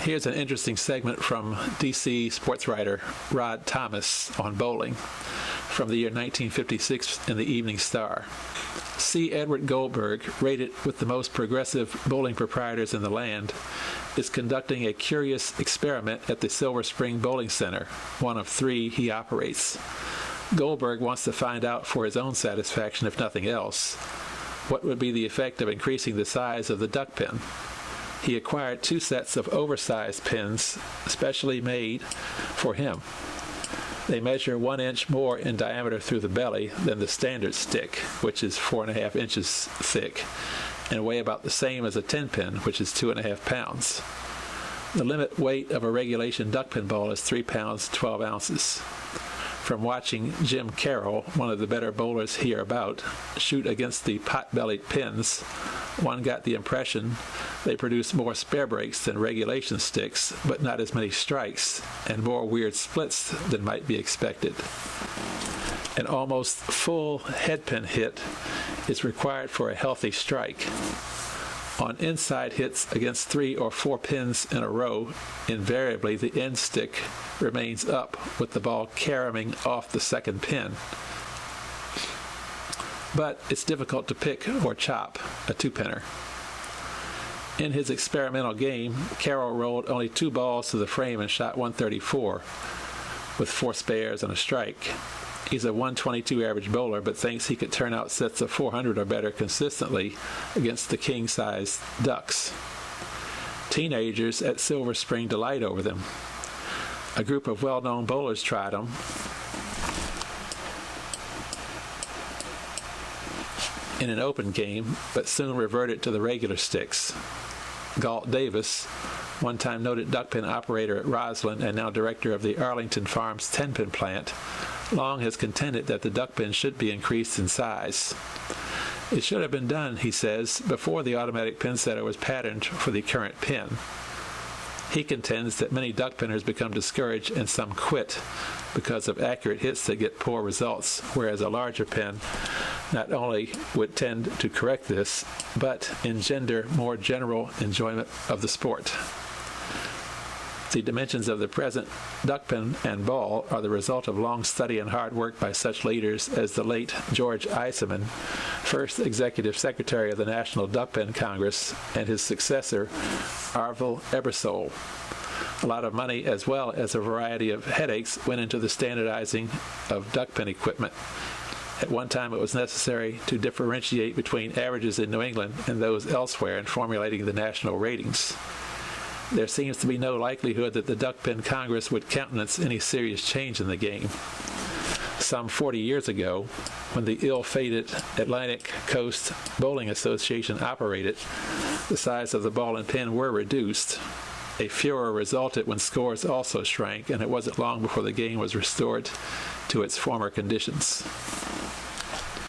Here's an interesting segment from DC sports writer Rod Thomas on bowling from the year 1956 in the Evening Star. C. Edward Goldberg, rated with the most progressive bowling proprietors in the land, is conducting a curious experiment at the Silver Spring Bowling Center, one of 3 he operates. Goldberg wants to find out for his own satisfaction, if nothing else, what would be the effect of increasing the size of the duckpin. He acquired 2 sets of oversized pins specially made for him. They measure 1 inch more in diameter through the belly than the standard stick, which is 4.5 inches thick, and weigh about the same as a 10-pin, which is 2.5 pounds. The limit weight of a regulation duckpin ball is 3 pounds 12 ounces. From watching Jim Carroll, one of the better bowlers hereabout, shoot against the pot-bellied pins, one got the impression they produce more spare breaks than regulation sticks, but not as many strikes and more weird splits than might be expected. An almost full headpin hit is required for a healthy strike. On inside hits against 3 or 4 pins in a row, invariably the end stick remains up with the ball caroming off the second pin. But it's difficult to pick or chop a 2-pinner. In his experimental game, Carroll rolled only 2 balls to the frame and shot 134 with 4 spares and a strike. He's a 122 average bowler, but thinks he could turn out sets of 400 or better consistently against the king-sized ducks. Teenagers at Silver Spring delight over them. A group of well-known bowlers tried them, in an open game, but soon reverted to the regular sticks. Galt Davis, one-time noted duckpin operator at Roslyn and now director of the Arlington Farms 10-pin plant, long has contended that the duckpin should be increased in size. It should have been done, he says, before the automatic pin setter was patterned for the current pin. He contends that many duckpinners become discouraged and some quit because of accurate hits that get poor results, whereas a larger pin not only would tend to correct this, but engender more general enjoyment of the sport. The dimensions of the present duckpin and ball are the result of long study and hard work by such leaders as the late George Eisenman, first Executive Secretary of the National Duckpin Congress, and his successor, Arvil Ebersole. A lot of money as well as a variety of headaches went into the standardizing of duckpin equipment. At one time it was necessary to differentiate between averages in New England and those elsewhere in formulating the national ratings. There seems to be no likelihood that the Duckpin Congress would countenance any serious change in the game. Some 40 years ago, when the ill-fated Atlantic Coast Bowling Association operated, the size of the ball and pin were reduced. A furor resulted when scores also shrank, and it wasn't long before the game was restored to its former conditions.